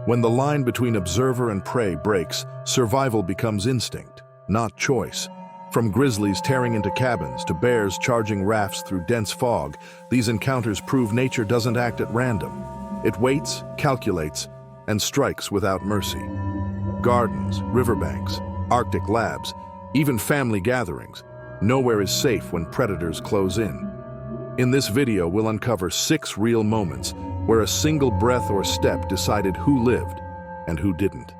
When the line between observer and prey breaks, survival becomes instinct, not choice. From grizzlies tearing into cabins to bears charging rafts through dense fog, these encounters prove nature doesn't act at random. It waits, calculates, and strikes without mercy. Gardens, riverbanks, Arctic labs, even family gatherings, nowhere is safe when predators close in. In this video, we'll uncover 6 real moments where a single breath or step decided who lived and who didn't.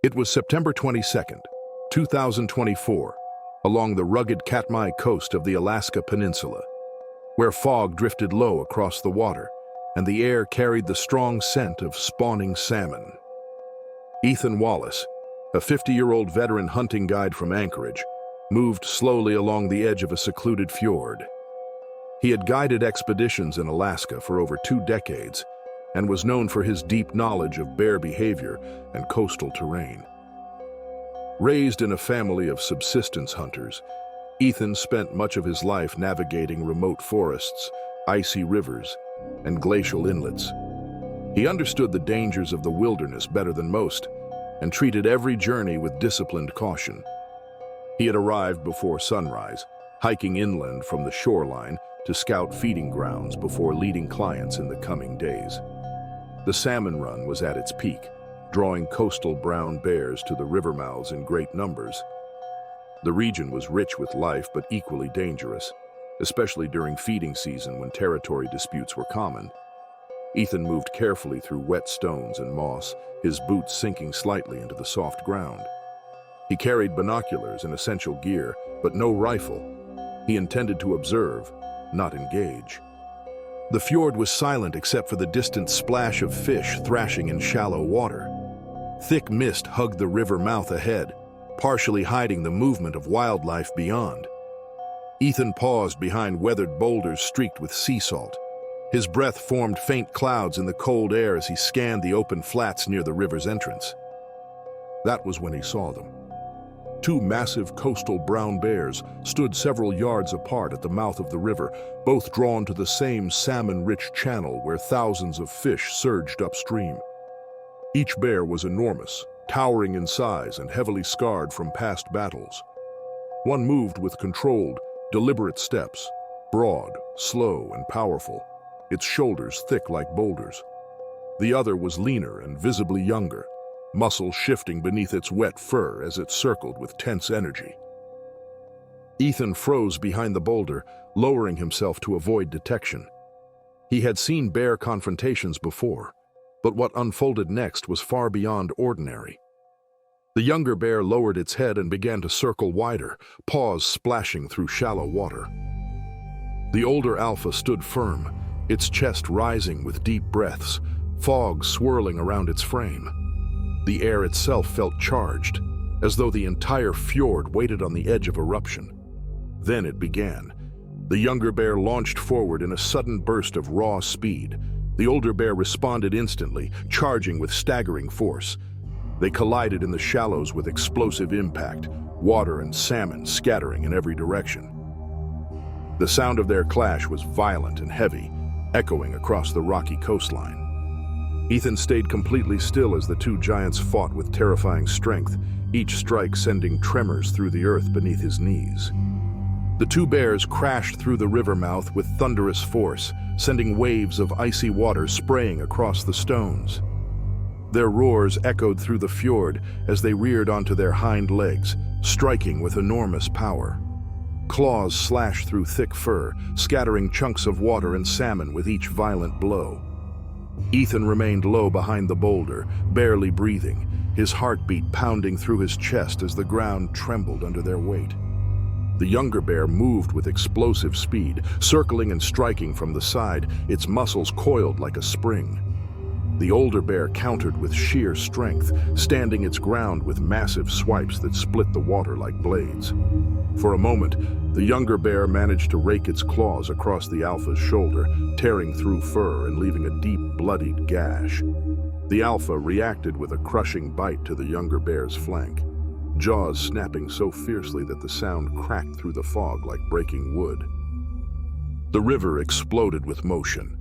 It was September 22nd, 2024, along the rugged Katmai coast of the Alaska Peninsula, where fog drifted low across the water and the air carried the strong scent of spawning salmon. Ethan Wallace, a 50-year-old veteran hunting guide from Anchorage, moved slowly along the edge of a secluded fjord. He had guided expeditions in Alaska for over 2 decades and was known for his deep knowledge of bear behavior and coastal terrain. Raised in a family of subsistence hunters, Ethan spent much of his life navigating remote forests, icy rivers, and glacial inlets. He understood the dangers of the wilderness better than most and treated every journey with disciplined caution. He had arrived before sunrise, hiking inland from the shoreline to scout feeding grounds before leading clients in the coming days. The salmon run was at its peak, drawing coastal brown bears to the river mouths in great numbers. The region was rich with life but equally dangerous, especially during feeding season when territory disputes were common. Ethan moved carefully through wet stones and moss, his boots sinking slightly into the soft ground. He carried binoculars and essential gear, but no rifle. He intended to observe, not engage. The fjord was silent except for the distant splash of fish thrashing in shallow water. Thick mist hugged the river mouth ahead, partially hiding the movement of wildlife beyond. Ethan paused behind weathered boulders streaked with sea salt. His breath formed faint clouds in the cold air as he scanned the open flats near the river's entrance. That was when he saw them. 2 massive coastal brown bears stood several yards apart at the mouth of the river, both drawn to the same salmon-rich channel where thousands of fish surged upstream. Each bear was enormous, towering in size and heavily scarred from past battles. One moved with controlled, deliberate steps, broad, slow, and powerful, its shoulders thick like boulders. The other was leaner and visibly younger, muscles shifting beneath its wet fur as it circled with tense energy. Ethan froze behind the boulder, lowering himself to avoid detection. He had seen bear confrontations before, but what unfolded next was far beyond ordinary. The younger bear lowered its head and began to circle wider, paws splashing through shallow water. The older alpha stood firm, its chest rising with deep breaths, fog swirling around its frame. The air itself felt charged, as though the entire fjord waited on the edge of eruption. Then it began. The younger bear launched forward in a sudden burst of raw speed. The older bear responded instantly, charging with staggering force. They collided in the shallows with explosive impact, water and salmon scattering in every direction. The sound of their clash was violent and heavy, echoing across the rocky coastline. Ethan stayed completely still as the 2 giants fought with terrifying strength, each strike sending tremors through the earth beneath his knees. The 2 bears crashed through the river mouth with thunderous force, sending waves of icy water spraying across the stones. Their roars echoed through the fjord as they reared onto their hind legs, striking with enormous power. Claws slashed through thick fur, scattering chunks of water and salmon with each violent blow. Ethan remained low behind the boulder, barely breathing, his heartbeat pounding through his chest as the ground trembled under their weight. The younger bear moved with explosive speed, circling and striking from the side, its muscles coiled like a spring. The older bear countered with sheer strength, standing its ground with massive swipes that split the water like blades. For a moment, the younger bear managed to rake its claws across the alpha's shoulder, tearing through fur and leaving a deep, bloodied gash. The alpha reacted with a crushing bite to the younger bear's flank, jaws snapping so fiercely that the sound cracked through the fog like breaking wood. The river exploded with motion.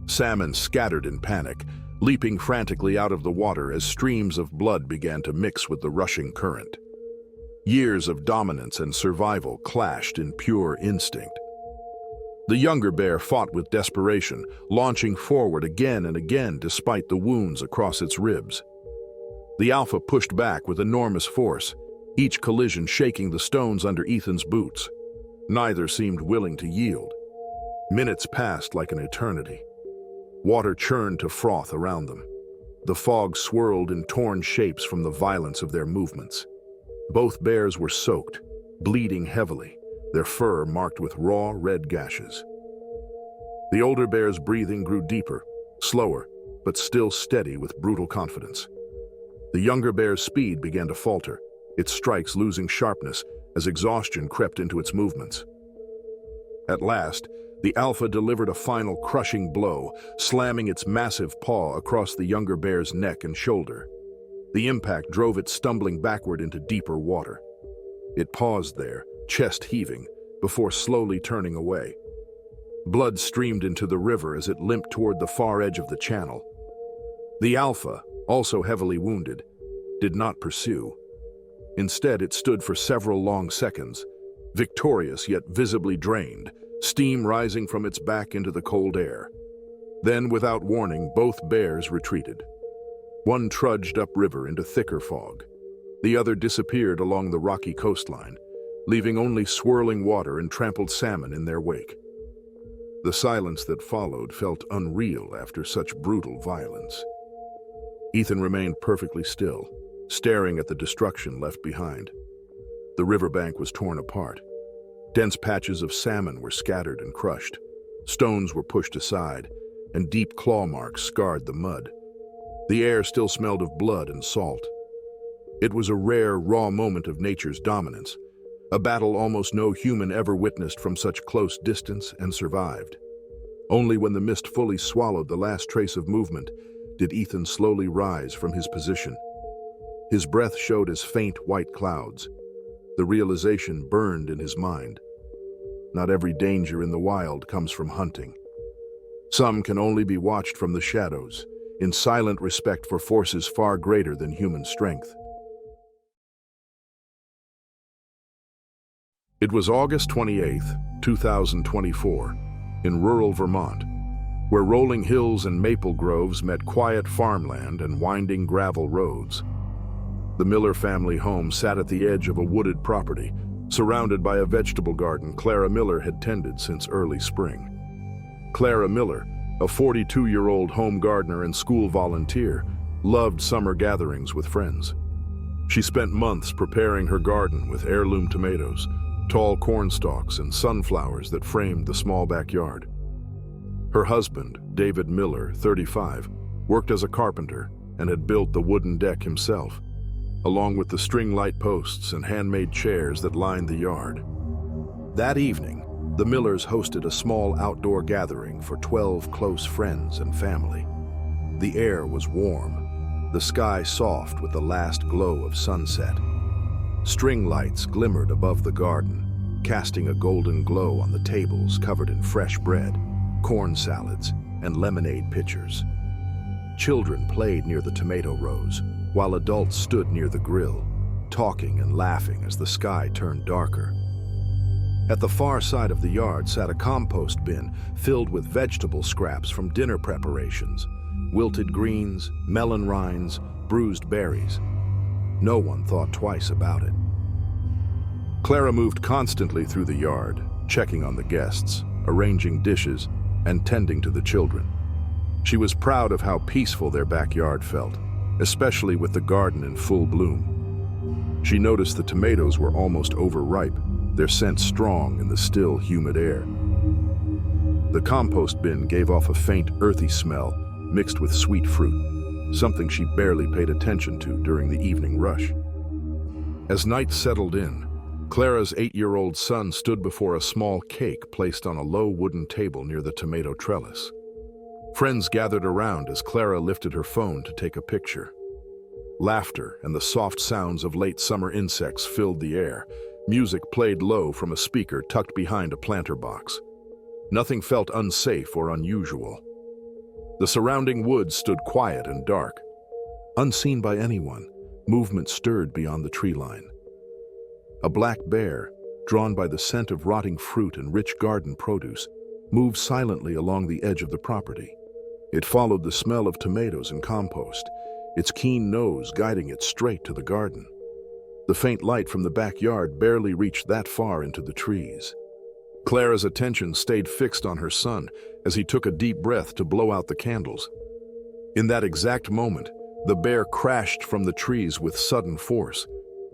Salmon scattered in panic, leaping frantically out of the water as streams of blood began to mix with the rushing current. Years of dominance and survival clashed in pure instinct. The younger bear fought with desperation, launching forward again and again despite the wounds across its ribs. The alpha pushed back with enormous force, each collision shaking the stones under Ethan's boots. Neither seemed willing to yield. Minutes passed like an eternity. Water churned to froth around them. The fog swirled in torn shapes from the violence of their movements. Both bears were soaked, bleeding heavily, their fur marked with raw red gashes. The older bear's breathing grew deeper, slower, but still steady with brutal confidence. The younger bear's speed began to falter, its strikes losing sharpness as exhaustion crept into its movements. At last, the alpha delivered a final crushing blow, slamming its massive paw across the younger bear's neck and shoulder. The impact drove it stumbling backward into deeper water. It paused there, chest heaving, before slowly turning away. Blood streamed into the river as it limped toward the far edge of the channel. The alpha, also heavily wounded, did not pursue. Instead, it stood for several long seconds, victorious yet visibly drained, steam rising from its back into the cold air. Then, without warning, both bears retreated. One trudged upriver into thicker fog. The other disappeared along the rocky coastline, leaving only swirling water and trampled salmon in their wake. The silence that followed felt unreal after such brutal violence. Ethan remained perfectly still, staring at the destruction left behind. The riverbank was torn apart. Dense patches of salmon were scattered and crushed. Stones were pushed aside, and deep claw marks scarred the mud. The air still smelled of blood and salt. It was a rare, raw moment of nature's dominance, a battle almost no human ever witnessed from such close distance and survived. Only when the mist fully swallowed the last trace of movement did Ethan slowly rise from his position. His breath showed as faint white clouds. The realization burned in his mind. Not every danger in the wild comes from hunting. Some can only be watched from the shadows, in silent respect for forces far greater than human strength. It was August 28, 2024, in rural Vermont, where rolling hills and maple groves met quiet farmland and winding gravel roads. The Miller family home sat at the edge of a wooded property, surrounded by a vegetable garden Clara Miller had tended since early spring. Clara Miller, a 42-year-old home gardener and school volunteer, loved summer gatherings with friends. She spent months preparing her garden with heirloom tomatoes, tall corn stalks, and sunflowers that framed the small backyard. Her husband, David Miller, 35, worked as a carpenter and had built the wooden deck himself, along with the string light posts and handmade chairs that lined the yard. That evening, the Millers hosted a small outdoor gathering for 12 close friends and family. The air was warm, the sky soft with the last glow of sunset. String lights glimmered above the garden, casting a golden glow on the tables covered in fresh bread, corn salads, and lemonade pitchers. Children played near the tomato rows, while adults stood near the grill, talking and laughing as the sky turned darker. At the far side of the yard sat a compost bin filled with vegetable scraps from dinner preparations, wilted greens, melon rinds, bruised berries. No one thought twice about it. Clara moved constantly through the yard, checking on the guests, arranging dishes, and tending to the children. She was proud of how peaceful their backyard felt, especially with the garden in full bloom. She noticed the tomatoes were almost overripe, their scent strong in the still, humid air. The compost bin gave off a faint, earthy smell mixed with sweet fruit, something she barely paid attention to during the evening rush. As night settled in, Clara's 8-year-old son stood before a small cake placed on a low wooden table near the tomato trellis. Friends gathered around as Clara lifted her phone to take a picture. Laughter and the soft sounds of late summer insects filled the air. Music played low from a speaker tucked behind a planter box. Nothing felt unsafe or unusual. The surrounding woods stood quiet and dark. Unseen by anyone, movement stirred beyond the tree line. A black bear, drawn by the scent of rotting fruit and rich garden produce, moved silently along the edge of the property. It followed the smell of tomatoes and compost, its keen nose guiding it straight to the garden. The faint light from the backyard barely reached that far into the trees. Clara's attention stayed fixed on her son as he took a deep breath to blow out the candles. In that exact moment, the bear crashed from the trees with sudden force.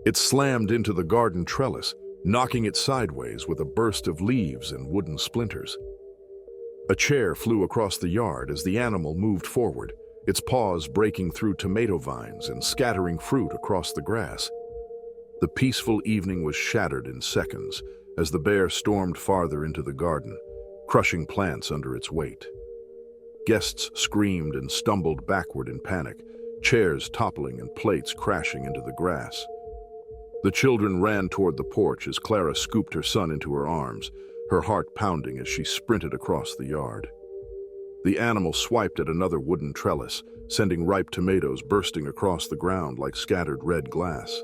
It slammed into the garden trellis, knocking it sideways with a burst of leaves and wooden splinters. A chair flew across the yard as the animal moved forward, its paws breaking through tomato vines and scattering fruit across the grass. The peaceful evening was shattered in seconds as the bear stormed farther into the garden, crushing plants under its weight. Guests screamed and stumbled backward in panic, chairs toppling and plates crashing into the grass. The children ran toward the porch as Clara scooped her son into her arms, her heart pounding as she sprinted across the yard. The animal swiped at another wooden trellis, sending ripe tomatoes bursting across the ground like scattered red glass.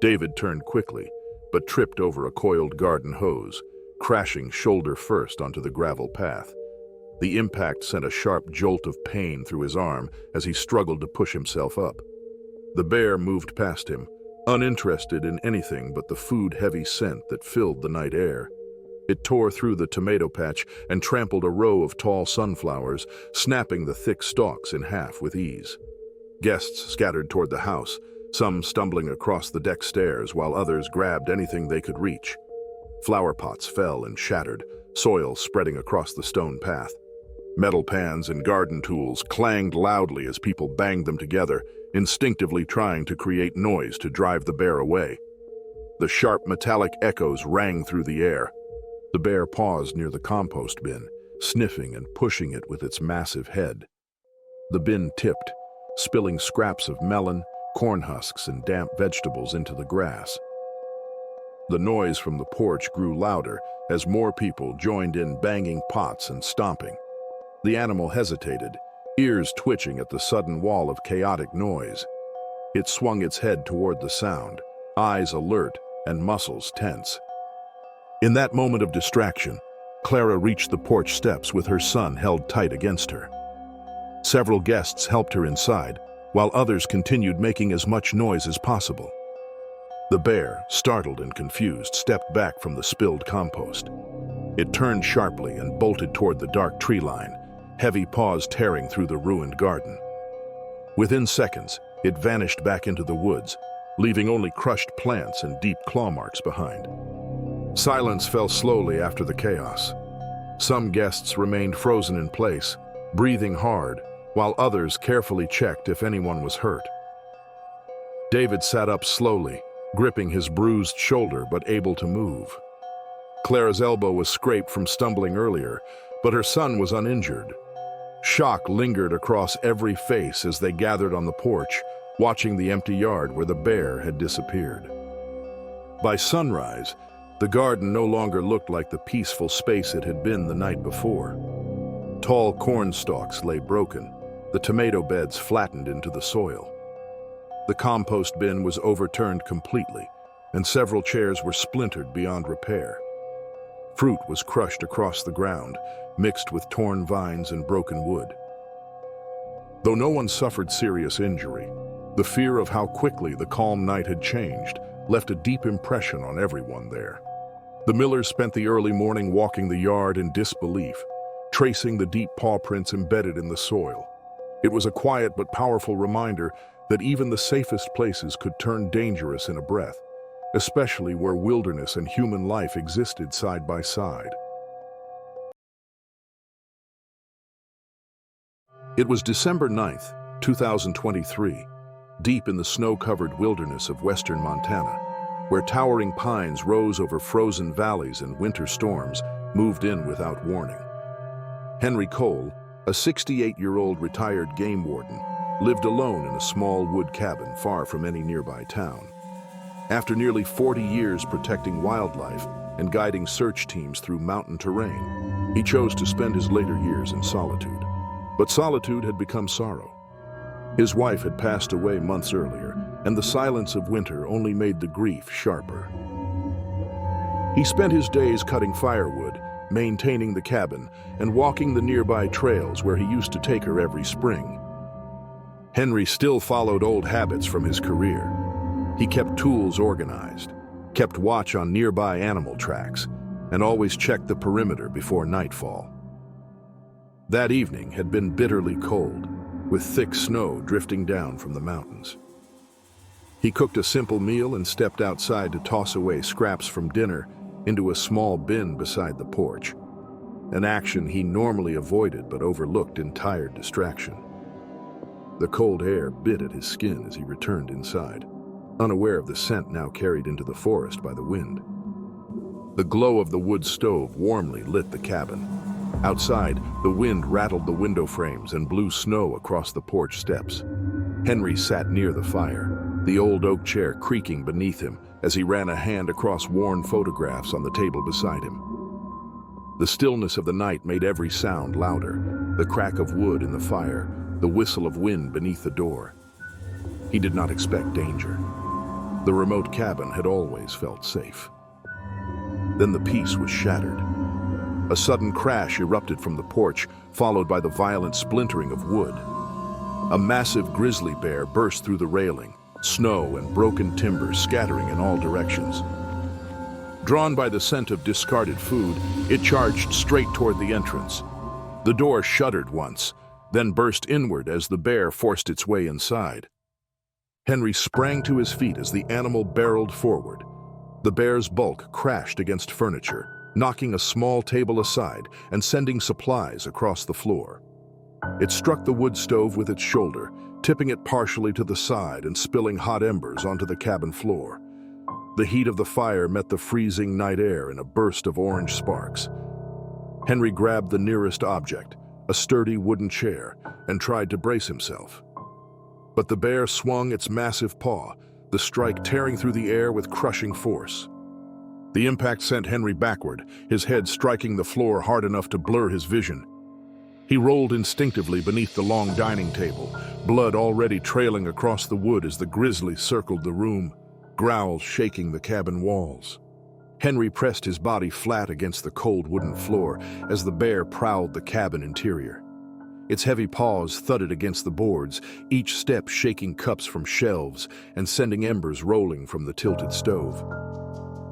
David turned quickly, but tripped over a coiled garden hose, crashing shoulder first onto the gravel path. The impact sent a sharp jolt of pain through his arm as he struggled to push himself up. The bear moved past him, uninterested in anything but the food-heavy scent that filled the night air. It tore through the tomato patch and trampled a row of tall sunflowers, snapping the thick stalks in half with ease. Guests scattered toward the house, some stumbling across the deck stairs while others grabbed anything they could reach. Flower pots fell and shattered, soil spreading across the stone path. Metal pans and garden tools clanged loudly as people banged them together, instinctively trying to create noise to drive the bear away. The sharp metallic echoes rang through the air. The bear paused near the compost bin, sniffing and pushing it with its massive head. The bin tipped, spilling scraps of melon, corn husks, and damp vegetables into the grass. The noise from the porch grew louder as more people joined in, banging pots and stomping. The animal hesitated, ears twitching at the sudden wall of chaotic noise. It swung its head toward the sound, eyes alert and muscles tense. In that moment of distraction, Clara reached the porch steps with her son held tight against her. Several guests helped her inside, while others continued making as much noise as possible. The bear, startled and confused, stepped back from the spilled compost. It turned sharply and bolted toward the dark tree line, heavy paws tearing through the ruined garden. Within seconds, it vanished back into the woods, leaving only crushed plants and deep claw marks behind. Silence fell slowly after the chaos. Some guests remained frozen in place, breathing hard, while others carefully checked if anyone was hurt. David sat up slowly, gripping his bruised shoulder but able to move. Clara's elbow was scraped from stumbling earlier, but her son was uninjured. Shock lingered across every face as they gathered on the porch, watching the empty yard where the bear had disappeared. By sunrise, the garden no longer looked like the peaceful space it had been the night before. Tall corn stalks lay broken, the tomato beds flattened into the soil. The compost bin was overturned completely, and several chairs were splintered beyond repair. Fruit was crushed across the ground, mixed with torn vines and broken wood. Though no one suffered serious injury, the fear of how quickly the calm night had changed left a deep impression on everyone there. The Millers spent the early morning walking the yard in disbelief, tracing the deep paw prints embedded in the soil. It was a quiet but powerful reminder that even the safest places could turn dangerous in a breath, especially where wilderness and human life existed side by side. It was December 9th, 2023, deep in the snow-covered wilderness of western Montana, where towering pines rose over frozen valleys and winter storms moved in without warning. Henry Cole, a 68-year-old retired game warden, lived alone in a small wood cabin far from any nearby town. After nearly 40 years protecting wildlife and guiding search teams through mountain terrain, he chose to spend his later years in solitude. But solitude had become sorrow. His wife had passed away months earlier, and the silence of winter only made the grief sharper. He spent his days cutting firewood, maintaining the cabin, and walking the nearby trails where he used to take her every spring. Henry still followed old habits from his career. He kept tools organized, kept watch on nearby animal tracks, and always checked the perimeter before nightfall. That evening had been bitterly cold, with thick snow drifting down from the mountains. He cooked a simple meal and stepped outside to toss away scraps from dinner into a small bin beside the porch, an action he normally avoided but overlooked in tired distraction. The cold air bit at his skin as he returned inside, unaware of the scent now carried into the forest by the wind. The glow of the wood stove warmly lit the cabin. Outside, the wind rattled the window frames and blew snow across the porch steps. Henry sat near the fire, the old oak chair creaking beneath him as he ran a hand across worn photographs on the table beside him. The stillness of the night made every sound louder, the crack of wood in the fire, the whistle of wind beneath the door. He did not expect danger. The remote cabin had always felt safe. Then the peace was shattered. A sudden crash erupted from the porch, followed by the violent splintering of wood. A massive grizzly bear burst through the railing, snow and broken timber scattering in all directions. Drawn by the scent of discarded food, it charged straight toward the entrance. The door shuddered once, then burst inward as the bear forced its way inside. Henry sprang to his feet as the animal barreled forward. The bear's bulk crashed against furniture, knocking a small table aside and sending supplies across the floor. It struck the wood stove with its shoulder, tipping it partially to the side and spilling hot embers onto the cabin floor. The heat of the fire met the freezing night air in a burst of orange sparks. Henry grabbed the nearest object, a sturdy wooden chair, and tried to brace himself. But the bear swung its massive paw, the strike tearing through the air with crushing force. The impact sent Henry backward, his head striking the floor hard enough to blur his vision. He rolled instinctively beneath the long dining table, blood already trailing across the wood as the grizzly circled the room, growls shaking the cabin walls. Henry pressed his body flat against the cold wooden floor as the bear prowled the cabin interior. Its heavy paws thudded against the boards, each step shaking cups from shelves and sending embers rolling from the tilted stove.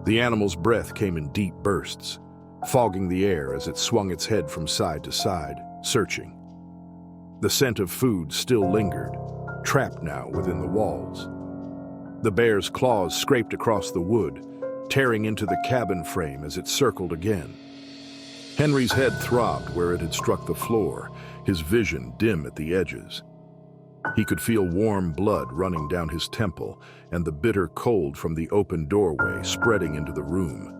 The animal's breath came in deep bursts, fogging the air as it swung its head from side to side, searching. The scent of food still lingered, trapped now within the walls. The bear's claws scraped across the wood, tearing into the cabin frame as it circled again. Henry's head throbbed where it had struck the floor, his vision dim at the edges. He could feel warm blood running down his temple and the bitter cold from the open doorway spreading into the room.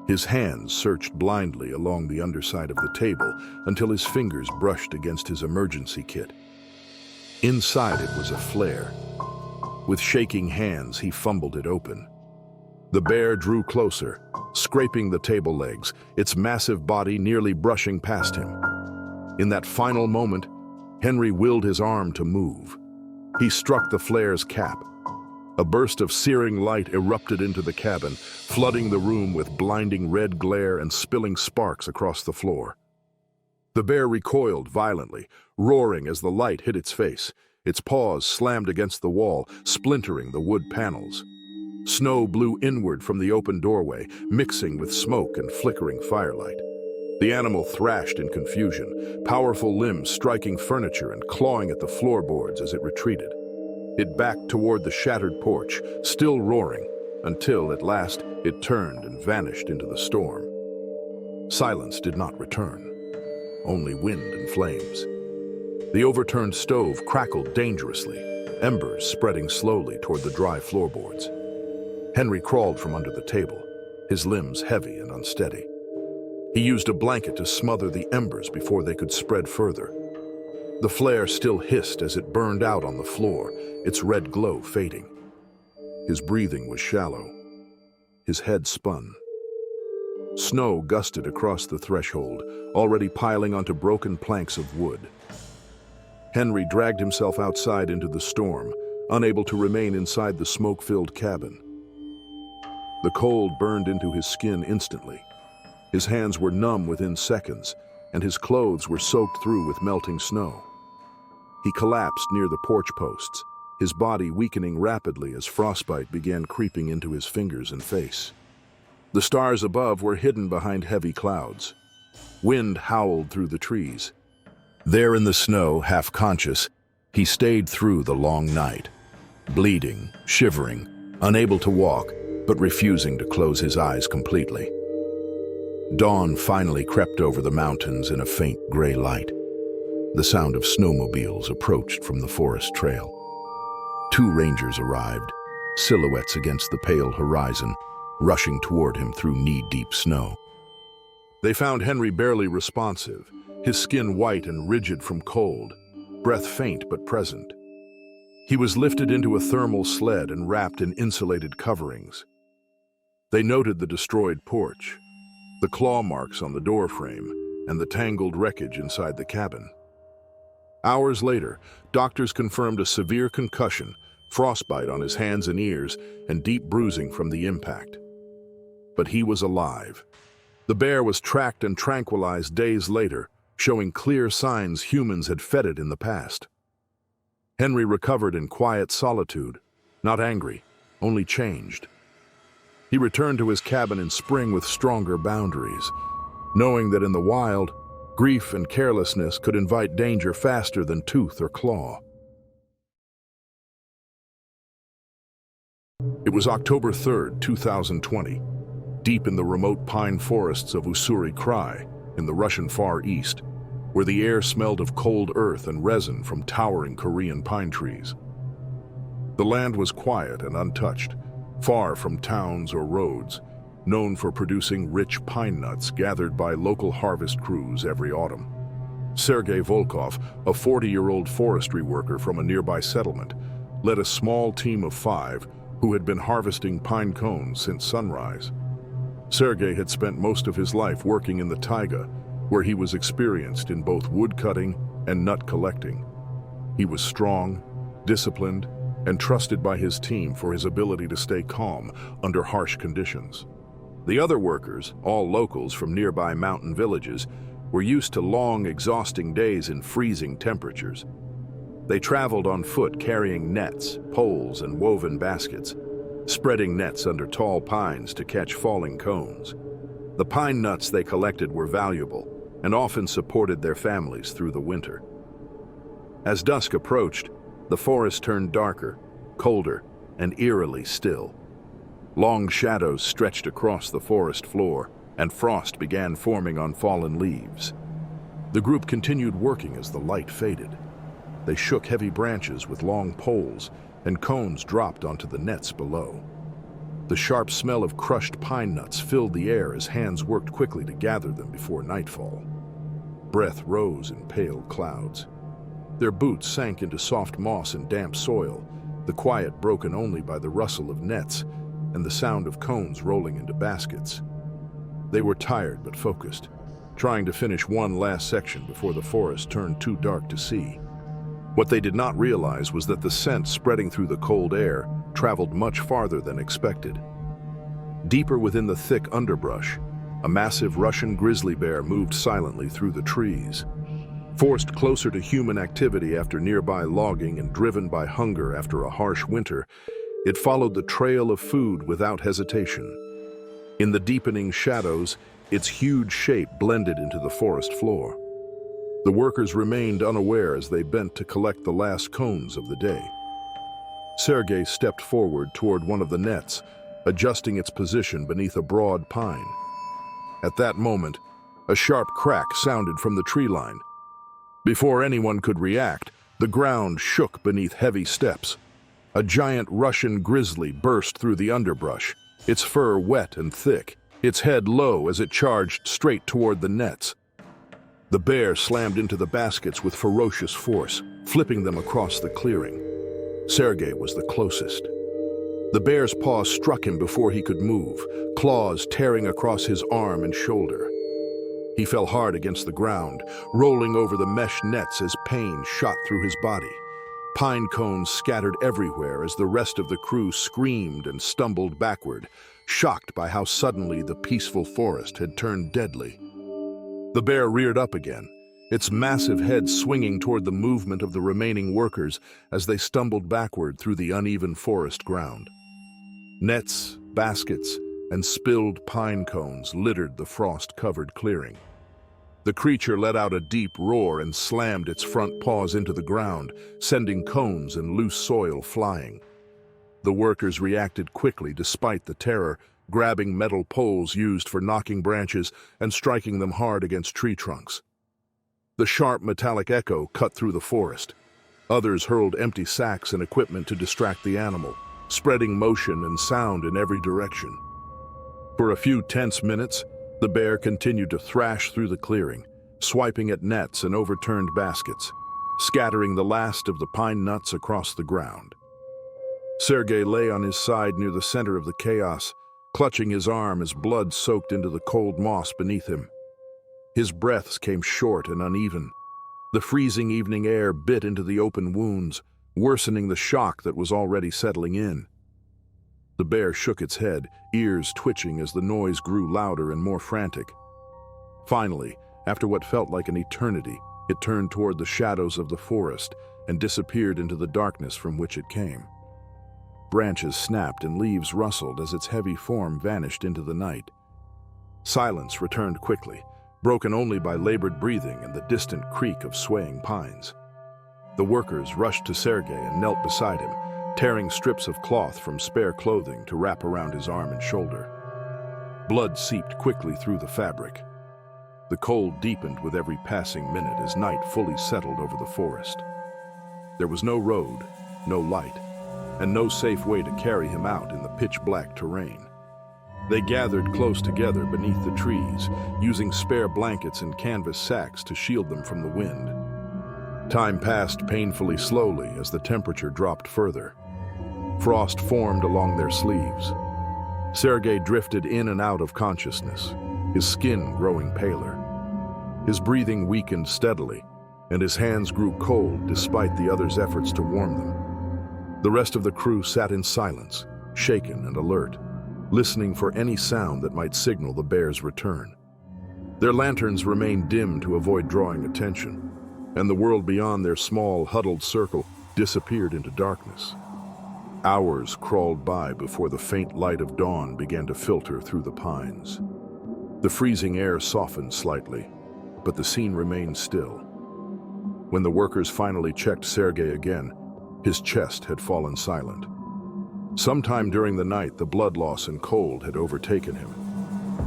His hands searched blindly along the underside of the table until his fingers brushed against his emergency kit. Inside it was a flare. With shaking hands, he fumbled it open. The bear drew closer, scraping the table legs, its massive body nearly brushing past him. In that final moment, Henry willed his arm to move. He struck the flare's cap. A burst of searing light erupted into the cabin, flooding the room with blinding red glare and spilling sparks across the floor. The bear recoiled violently, roaring as the light hit its face. Its paws slammed against the wall, splintering the wood panels. Snow blew inward from the open doorway, mixing with smoke and flickering firelight. The animal thrashed in confusion, powerful limbs striking furniture and clawing at the floorboards as it retreated. It backed toward the shattered porch, still roaring, until, at last, it turned and vanished into the storm. Silence did not return, only wind and flames. The overturned stove crackled dangerously, embers spreading slowly toward the dry floorboards. Henry crawled from under the table, his limbs heavy and unsteady. He used a blanket to smother the embers before they could spread further. The flare still hissed as it burned out on the floor, its red glow fading. His breathing was shallow. His head spun. Snow gusted across the threshold, already piling onto broken planks of wood. Henry dragged himself outside into the storm, unable to remain inside the smoke-filled cabin. The cold burned into his skin instantly. His hands were numb within seconds, and his clothes were soaked through with melting snow. He collapsed near the porch posts, his body weakening rapidly as frostbite began creeping into his fingers and face. The stars above were hidden behind heavy clouds. Wind howled through the trees. There in the snow, half conscious, he stayed through the long night, bleeding, shivering, unable to walk, but refusing to close his eyes completely. Dawn finally crept over the mountains in a faint gray light. The sound of snowmobiles approached from the forest trail. 2 rangers arrived, silhouettes against the pale horizon, rushing toward him through knee-deep snow. They found Henry barely responsive, his skin white and rigid from cold, breath faint but present. He was lifted into a thermal sled and wrapped in insulated coverings. They noted the destroyed porch, the claw marks on the doorframe, and the tangled wreckage inside the cabin. Hours later, doctors confirmed a severe concussion, frostbite on his hands and ears, and deep bruising from the impact. But he was alive. The bear was tracked and tranquilized days later, showing clear signs humans had fed it in the past. Henry recovered in quiet solitude, not angry, only changed. He returned to his cabin in spring with stronger boundaries, knowing that in the wild, grief and carelessness could invite danger faster than tooth or claw. It was October 3rd, 2020, deep in the remote pine forests of Ussuri Krai, in the Russian Far East, where the air smelled of cold earth and resin from towering Korean pine trees. The land was quiet and untouched, far from towns or roads, known for producing rich pine nuts gathered by local harvest crews every autumn. Sergei Volkov, a 40-year-old forestry worker from a nearby settlement, led a small team of 5 who had been harvesting pine cones since sunrise. Sergei had spent most of his life working in the taiga, where he was experienced in both wood cutting and nut collecting. He was strong, disciplined, and trusted by his team for his ability to stay calm under harsh conditions. The other workers, all locals from nearby mountain villages, were used to long, exhausting days in freezing temperatures. They traveled on foot carrying nets, poles, and woven baskets, spreading nets under tall pines to catch falling cones. The pine nuts they collected were valuable and often supported their families through the winter. As dusk approached, the forest turned darker, colder, and eerily still. Long shadows stretched across the forest floor, and frost began forming on fallen leaves. The group continued working as the light faded. They shook heavy branches with long poles, and cones dropped onto the nets below. The sharp smell of crushed pine nuts filled the air as hands worked quickly to gather them before nightfall. Breath rose in pale clouds. Their boots sank into soft moss and damp soil, the quiet broken only by the rustle of nets and the sound of cones rolling into baskets. They were tired but focused, trying to finish one last section before the forest turned too dark to see. What they did not realize was that the scent spreading through the cold air traveled much farther than expected. Deeper within the thick underbrush, a massive Russian grizzly bear moved silently through the trees. Forced closer to human activity after nearby logging and driven by hunger after a harsh winter, it followed the trail of food without hesitation. In the deepening shadows, its huge shape blended into the forest floor. The workers remained unaware as they bent to collect the last cones of the day. Sergei stepped forward toward one of the nets, adjusting its position beneath a broad pine. At that moment, a sharp crack sounded from the tree line. Before anyone could react, the ground shook beneath heavy steps. A giant Russian grizzly burst through the underbrush, its fur wet and thick, its head low as it charged straight toward the nets. The bear slammed into the baskets with ferocious force, flipping them across the clearing. Sergei was the closest. The bear's paws struck him before he could move, claws tearing across his arm and shoulder. He fell hard against the ground, rolling over the mesh nets as pain shot through his body. Pine cones scattered everywhere as the rest of the crew screamed and stumbled backward, shocked by how suddenly the peaceful forest had turned deadly. The bear reared up again, its massive head swinging toward the movement of the remaining workers as they stumbled backward through the uneven forest ground. Nets, baskets, and spilled pine cones littered the frost-covered clearing. The creature let out a deep roar and slammed its front paws into the ground, sending cones and loose soil flying. The workers reacted quickly despite the terror, grabbing metal poles used for knocking branches and striking them hard against tree trunks. The sharp metallic echo cut through the forest. Others hurled empty sacks and equipment to distract the animal, spreading motion and sound in every direction. For a few tense minutes, the bear continued to thrash through the clearing, swiping at nets and overturned baskets, scattering the last of the pine nuts across the ground. Sergei lay on his side near the center of the chaos, clutching his arm as blood soaked into the cold moss beneath him. His breaths came short and uneven. The freezing evening air bit into the open wounds, worsening the shock that was already settling in. The bear shook its head, ears twitching as the noise grew louder and more frantic. Finally, after what felt like an eternity, it turned toward the shadows of the forest and disappeared into the darkness from which it came. Branches snapped and leaves rustled as its heavy form vanished into the night. Silence returned quickly, broken only by labored breathing and the distant creak of swaying pines. The workers rushed to Sergei and knelt beside him, tearing strips of cloth from spare clothing to wrap around his arm and shoulder. Blood seeped quickly through the fabric. The cold deepened with every passing minute as night fully settled over the forest. There was no road, no light, and no safe way to carry him out in the pitch-black terrain. They gathered close together beneath the trees, using spare blankets and canvas sacks to shield them from the wind. Time passed painfully slowly as the temperature dropped further. Frost formed along their sleeves. Sergei drifted in and out of consciousness, his skin growing paler. His breathing weakened steadily, and his hands grew cold despite the others' efforts to warm them. The rest of the crew sat in silence, shaken and alert, listening for any sound that might signal the bear's return. Their lanterns remained dim to avoid drawing attention, and the world beyond their small, huddled circle disappeared into darkness. Hours crawled by before the faint light of dawn began to filter through the pines. The freezing air softened slightly, but the scene remained still. When the workers finally checked Sergei again, his chest had fallen silent. Sometime during the night, the blood loss and cold had overtaken him.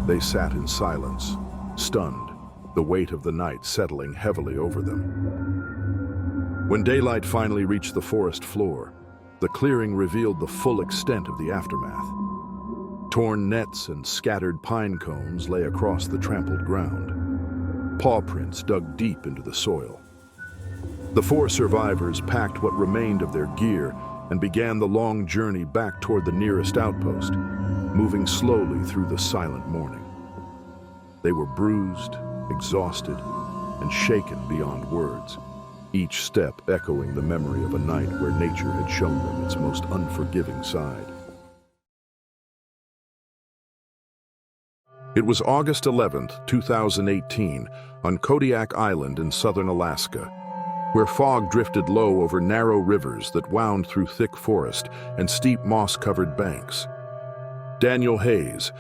They sat in silence, stunned, the weight of the night settling heavily over them. When daylight finally reached the forest floor, the clearing revealed the full extent of the aftermath. Torn nets and scattered pine cones lay across the trampled ground. Paw prints dug deep into the soil. The four survivors packed what remained of their gear and began the long journey back toward the nearest outpost, moving slowly through the silent morning. They were bruised, exhausted, and shaken beyond words, each step echoing the memory of a night where nature had shown them its most unforgiving side. It was August 11th, 2018, on Kodiak Island in southern Alaska, where fog drifted low over narrow rivers that wound through thick forest and steep moss-covered banks. Daniel Hayes,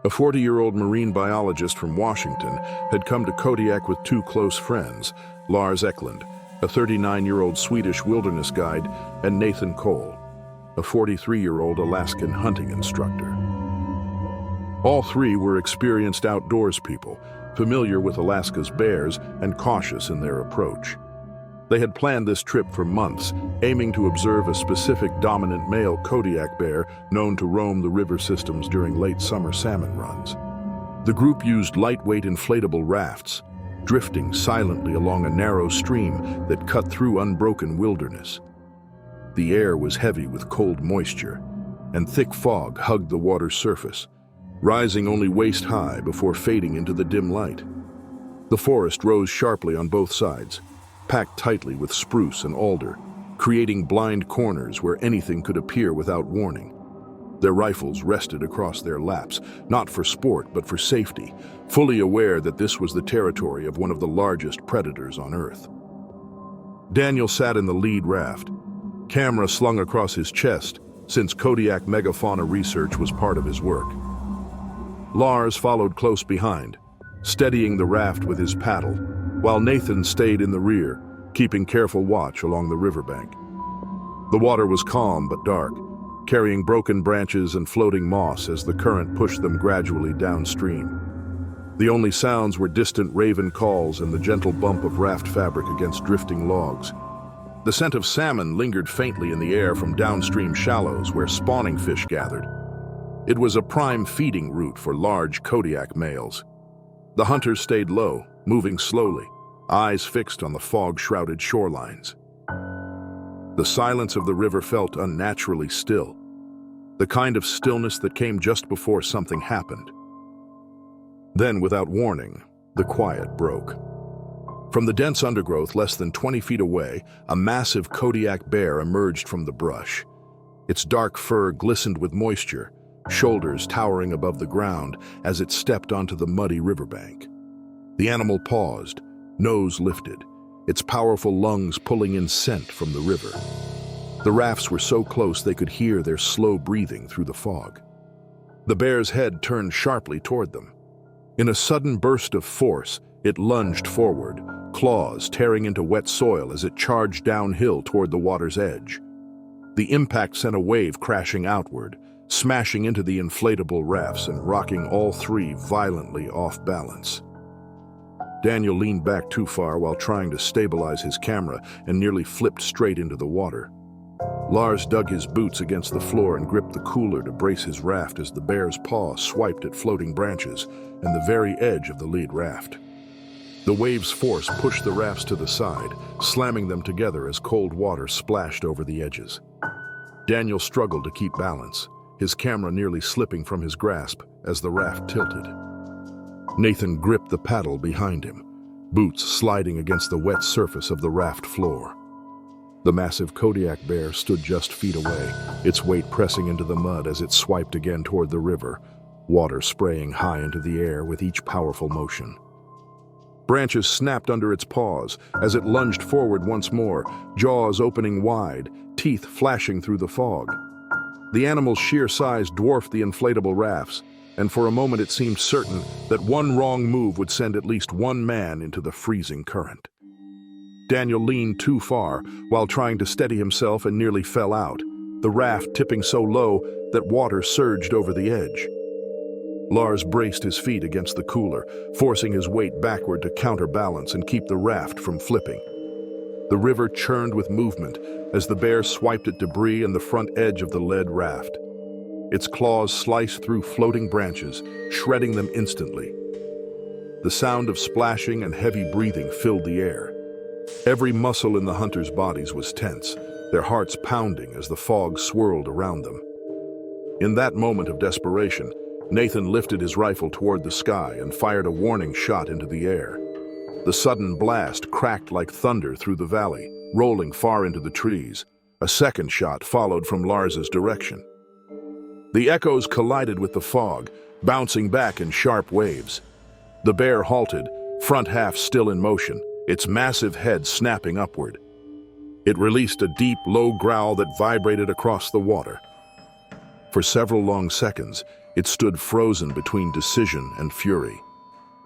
a 40-year-old marine biologist from Washington, had come to Kodiak with two close friends, Lars Eklund, a 39-year-old Swedish wilderness guide, and Nathan Cole, a 43-year-old Alaskan hunting instructor. All three were experienced outdoors people, familiar with Alaska's bears and cautious in their approach. They had planned this trip for months, aiming to observe a specific dominant male Kodiak bear known to roam the river systems during late summer salmon runs. The group used lightweight inflatable rafts, drifting silently along a narrow stream that cut through unbroken wilderness. The air was heavy with cold moisture, and thick fog hugged the water's surface, rising only waist-high before fading into the dim light. The forest rose sharply on both sides, packed tightly with spruce and alder, creating blind corners where anything could appear without warning. Their rifles rested across their laps, not for sport but for safety, fully aware that this was the territory of one of the largest predators on Earth. Daniel sat in the lead raft, camera slung across his chest, since Kodiak megafauna research was part of his work. Lars followed close behind, steadying the raft with his paddle, while Nathan stayed in the rear, keeping careful watch along the riverbank. The water was calm but dark, carrying broken branches and floating moss as the current pushed them gradually downstream. The only sounds were distant raven calls and the gentle bump of raft fabric against drifting logs. The scent of salmon lingered faintly in the air from downstream shallows where spawning fish gathered. It was a prime feeding route for large Kodiak males. The hunters stayed low, moving slowly, eyes fixed on the fog-shrouded shorelines. The silence of the river felt unnaturally still, the kind of stillness that came just before something happened. Then, without warning, the quiet broke. From the dense undergrowth less than 20 feet away, a massive Kodiak bear emerged from the brush. Its dark fur glistened with moisture, shoulders towering above the ground as it stepped onto the muddy riverbank. The animal paused, nose lifted, its powerful lungs pulling in scent from the river. The rafts were so close they could hear their slow breathing through the fog. The bear's head turned sharply toward them. In a sudden burst of force, it lunged forward, claws tearing into wet soil as it charged downhill toward the water's edge. The impact sent a wave crashing outward, smashing into the inflatable rafts and rocking all three violently off balance. Daniel leaned back too far while trying to stabilize his camera and nearly flipped straight into the water. Lars dug his boots against the floor and gripped the cooler to brace his raft as the bear's paw swiped at floating branches and the very edge of the lead raft. The wave's force pushed the rafts to the side, slamming them together as cold water splashed over the edges. Daniel struggled to keep balance, his camera nearly slipping from his grasp as the raft tilted. Nathan gripped the paddle behind him, boots sliding against the wet surface of the raft floor. The massive Kodiak bear stood just feet away, its weight pressing into the mud as it swiped again toward the river, water spraying high into the air with each powerful motion. Branches snapped under its paws as it lunged forward once more, jaws opening wide, teeth flashing through the fog. The animal's sheer size dwarfed the inflatable rafts, and for a moment it seemed certain that one wrong move would send at least one man into the freezing current. Daniel leaned too far while trying to steady himself and nearly fell out, the raft tipping so low that water surged over the edge. Lars braced his feet against the cooler, forcing his weight backward to counterbalance and keep the raft from flipping. The river churned with movement as the bear swiped at debris in the front edge of the lead raft. Its claws sliced through floating branches, shredding them instantly. The sound of splashing and heavy breathing filled the air. Every muscle in the hunters' bodies was tense, their hearts pounding as the fog swirled around them. In that moment of desperation, Nathan lifted his rifle toward the sky and fired a warning shot into the air. The sudden blast cracked like thunder through the valley, rolling far into the trees. A second shot followed from Lars's direction. The echoes collided with the fog, bouncing back in sharp waves. The bear halted, front half still in motion, its massive head snapping upward. It released a deep, low growl that vibrated across the water. For several long seconds, it stood frozen between decision and fury.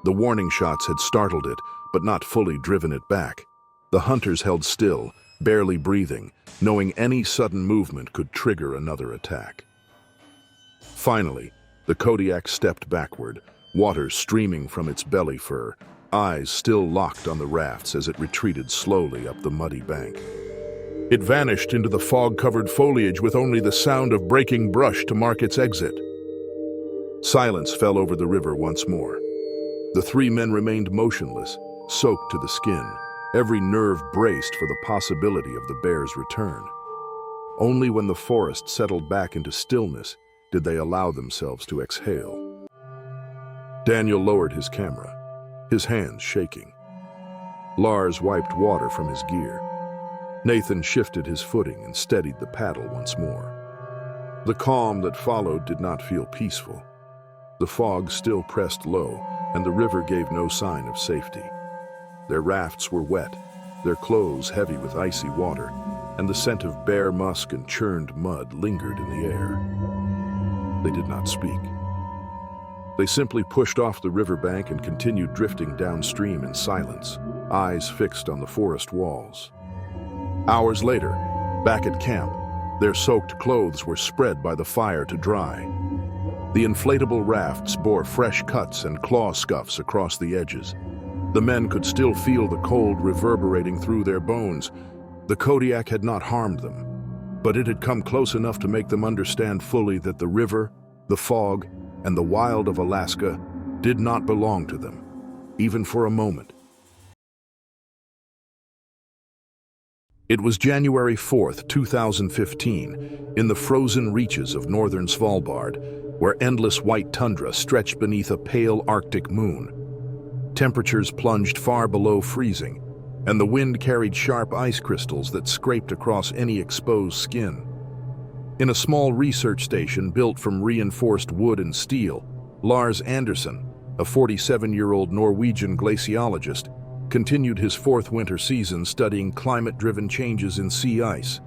The warning shots had startled it, but not fully driven it back. The hunters held still, barely breathing, knowing any sudden movement could trigger another attack. Finally, the Kodiak stepped backward, water streaming from its belly fur, eyes still locked on the rafts as it retreated slowly up the muddy bank. It vanished into the fog-covered foliage with only the sound of breaking brush to mark its exit. Silence fell over the river once more. The three men remained motionless, soaked to the skin, every nerve braced for the possibility of the bear's return. Only when the forest settled back into stillness did they allow themselves to exhale. Daniel lowered his camera, his hands shaking. Lars wiped water from his gear. Nathan shifted his footing and steadied the paddle once more. The calm that followed did not feel peaceful. The fog still pressed low, and the river gave no sign of safety. Their rafts were wet, their clothes heavy with icy water, and the scent of bear musk and churned mud lingered in the air. They did not speak. They simply pushed off the riverbank and continued drifting downstream in silence, eyes fixed on the forest walls. Hours later, back at camp, their soaked clothes were spread by the fire to dry. The inflatable rafts bore fresh cuts and claw scuffs across the edges. The men could still feel the cold reverberating through their bones. The Kodiak had not harmed them, but it had come close enough to make them understand fully that the river, the fog, and the wild of Alaska did not belong to them, even for a moment. It was January 4th, 2015, in the frozen reaches of northern Svalbard, where endless white tundra stretched beneath a pale Arctic moon. Temperatures plunged far below freezing, and the wind carried sharp ice crystals that scraped across any exposed skin. In a small research station built from reinforced wood and steel, Lars Andersen, a 47-year-old Norwegian glaciologist, continued his fourth winter season studying climate-driven changes in sea ice.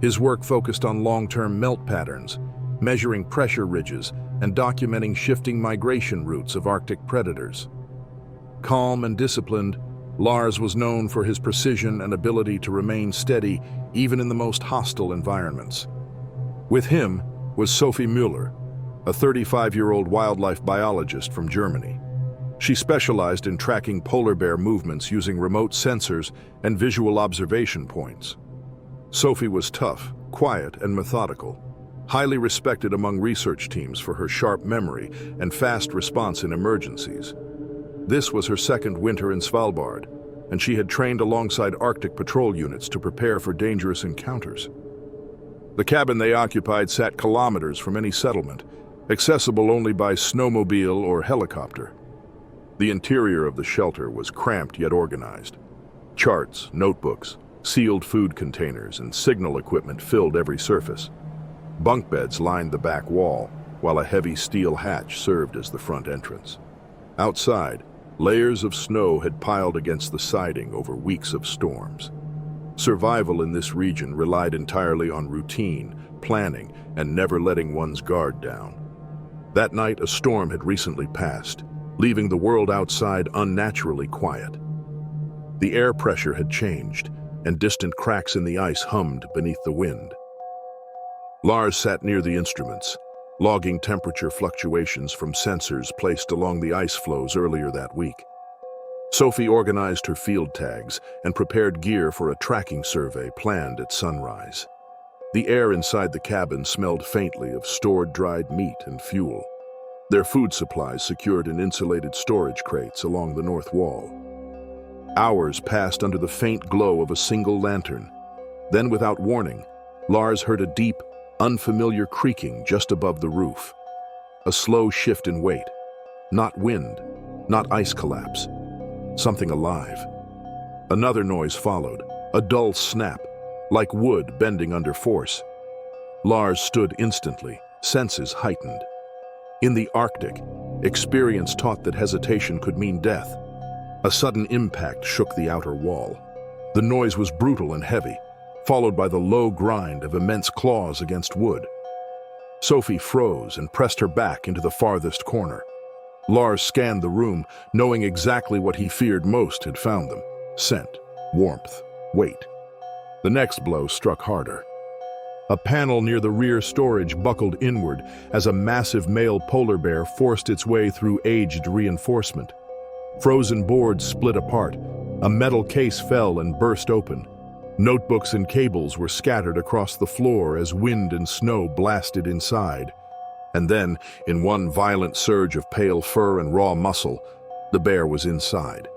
His work focused on long-term melt patterns, measuring pressure ridges, and documenting shifting migration routes of Arctic predators. Calm and disciplined, Lars was known for his precision and ability to remain steady even in the most hostile environments. With him was Sophie Müller, a 35-year-old wildlife biologist from Germany. She specialized in tracking polar bear movements using remote sensors and visual observation points. Sophie was tough, quiet, and methodical, highly respected among research teams for her sharp memory and fast response in emergencies. This was her second winter in Svalbard, and she had trained alongside Arctic patrol units to prepare for dangerous encounters. The cabin they occupied sat kilometers from any settlement, accessible only by snowmobile or helicopter. The interior of the shelter was cramped yet organized. Charts, notebooks, sealed food containers, and signal equipment filled every surface. Bunk beds lined the back wall, while a heavy steel hatch served as the front entrance. Outside, layers of snow had piled against the siding over weeks of storms. Survival in this region relied entirely on routine, planning, and never letting one's guard down. That night, a storm had recently passed, leaving the world outside unnaturally quiet. The air pressure had changed, and distant cracks in the ice hummed beneath the wind. Lars sat near the instruments, logging temperature fluctuations from sensors placed along the ice floes earlier that week. Sophie organized her field tags and prepared gear for a tracking survey planned at sunrise. The air inside the cabin smelled faintly of stored dried meat and fuel, their food supplies secured in insulated storage crates along the north wall. Hours passed under the faint glow of a single lantern. Then, without warning, Lars heard a deep, unfamiliar creaking just above the roof. A slow shift in weight. Not wind, not ice collapse. Something alive. Another noise followed, a dull snap, like wood bending under force. Lars stood instantly, senses heightened. In the Arctic, experience taught that hesitation could mean death. A sudden impact shook the outer wall. The noise was brutal and heavy, followed by the low grind of immense claws against wood. Sophie froze and pressed her back into the farthest corner. Lars scanned the room, knowing exactly what he feared most had found them: scent, warmth, weight. The next blow struck harder. A panel near the rear storage buckled inward as a massive male polar bear forced its way through aged reinforcement. Frozen boards split apart. A metal case fell and burst open. Notebooks and cables were scattered across the floor as wind and snow blasted inside. And then, in one violent surge of pale fur and raw muscle, the bear was inside.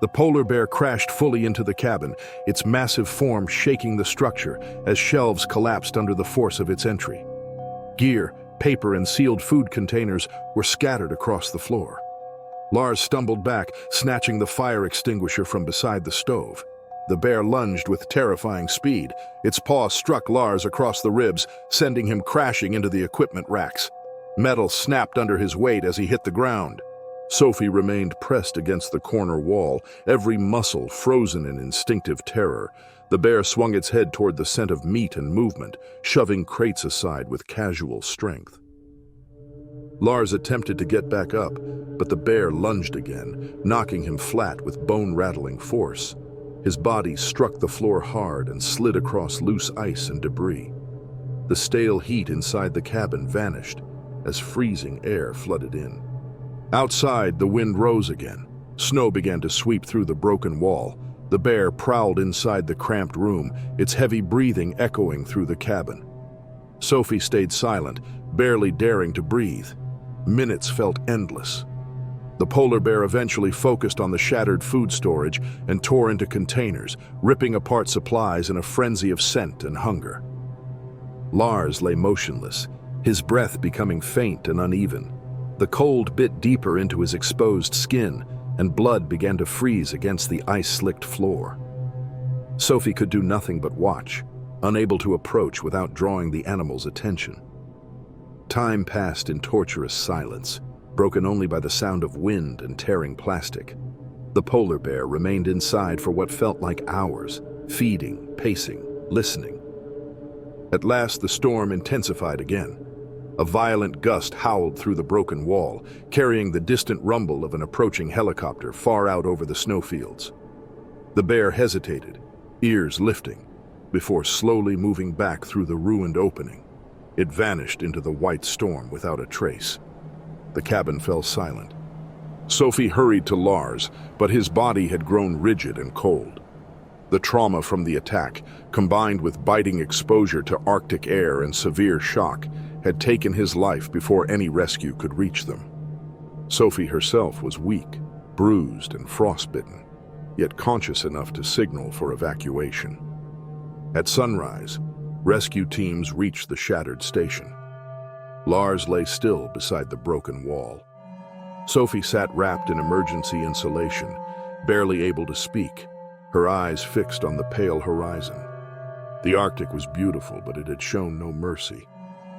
The polar bear crashed fully into the cabin, its massive form shaking the structure as shelves collapsed under the force of its entry. Gear, paper, and sealed food containers were scattered across the floor. Lars stumbled back, snatching the fire extinguisher from beside the stove. The bear lunged with terrifying speed. Its paw struck Lars across the ribs, sending him crashing into the equipment racks. Metal snapped under his weight as he hit the ground. Sophie remained pressed against the corner wall, every muscle frozen in instinctive terror. The bear swung its head toward the scent of meat and movement, shoving crates aside with casual strength. Lars attempted to get back up, but the bear lunged again, knocking him flat with bone-rattling force. His body struck the floor hard and slid across loose ice and debris. The stale heat inside the cabin vanished as freezing air flooded in. Outside, the wind rose again. Snow began to sweep through the broken wall. The bear prowled inside the cramped room, its heavy breathing echoing through the cabin. Sophie stayed silent, barely daring to breathe. Minutes felt endless. The polar bear eventually focused on the shattered food storage and tore into containers, ripping apart supplies in a frenzy of scent and hunger. Lars lay motionless, his breath becoming faint and uneven. The cold bit deeper into his exposed skin, and blood began to freeze against the ice-slicked floor. Sophie could do nothing but watch, unable to approach without drawing the animal's attention. Time passed in torturous silence, broken only by the sound of wind and tearing plastic. The polar bear remained inside for what felt like hours, feeding, pacing, listening. At last, the storm intensified again. A violent gust howled through the broken wall, carrying the distant rumble of an approaching helicopter far out over the snowfields. The bear hesitated, ears lifting, before slowly moving back through the ruined opening. It vanished into the white storm without a trace. The cabin fell silent. Sophie hurried to Lars, but his body had grown rigid and cold. The trauma from the attack, combined with biting exposure to Arctic air and severe shock, had taken his life before any rescue could reach them. Sophie herself was weak, bruised and frostbitten, yet conscious enough to signal for evacuation. At sunrise, rescue teams reached the shattered station. Lars lay still beside the broken wall. Sophie sat wrapped in emergency insulation, barely able to speak, her eyes fixed on the pale horizon. The Arctic was beautiful, but it had shown no mercy.